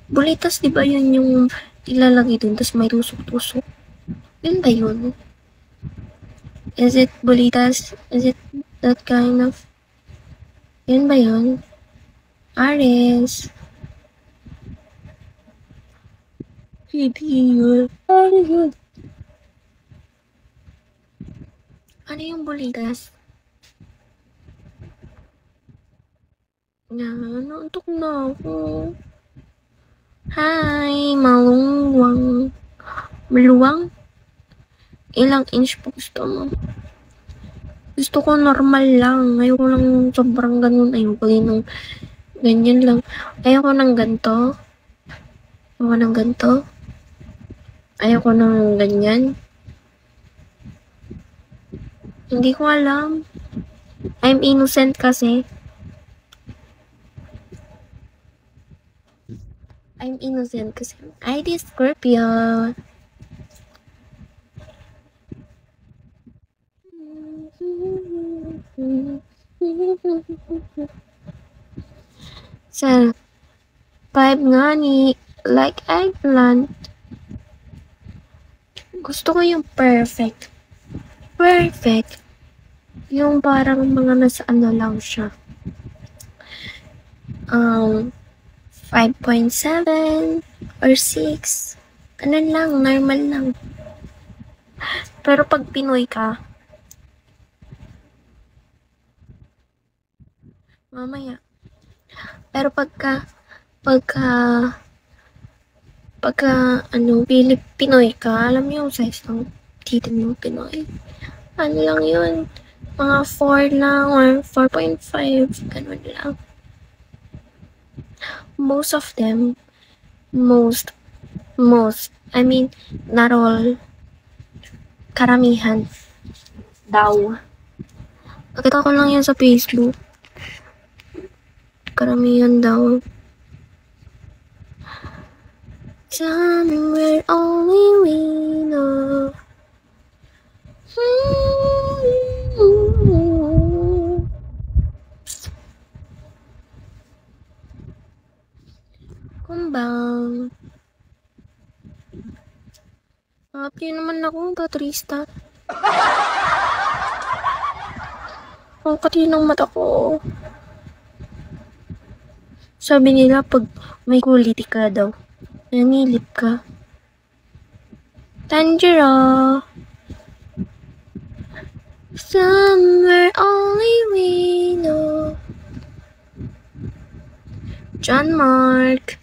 Bulitas, di ba yun yung ilalagay dun, tas may tusok-tusok? Yun ba yun? Is it bulitas? Is it that kind of... Yun ba yun? Ares. Hindi yun. Ano yun? Ano yung bulitas? Naantok na ako. Hi, malungwang. Maluwang? Ilang inch po gusto mo? Gusto ko normal lang. Ayoko lang sobrang ganun. Ayoko ng ganyan lang. Ayoko ng ganito. Ayoko ng ganito. Ayoko ng ganyan. Hindi ko alam. I'm innocent kasi. I'm innocent kasi. I did Scorpio. Sa 5 nga ni like eggplant. Gusto ko yung perfect. Perfect. Yung parang mga nasa ano lang siya. 5.7 or 6. Ganun lang, normal lang. Pero pag Pinoy ka, mamaya. Pero pagka Pinoy ka, alam mo yung size ng tito ng Pinoy. Ano lang yun, mga 4 lang or 4.5, ganun lang. Most of them, I mean, not all, karamihan, daw. Nakita ko lang yan sa Facebook. Karamihan daw. Somewhere only we know. Kumbang. Happy naman ako, Patrista. Ang katinang mata ko. Sabi nila pag may quality ka daw, nanilip ka. Tanjiro. Somewhere only we know. John Mark.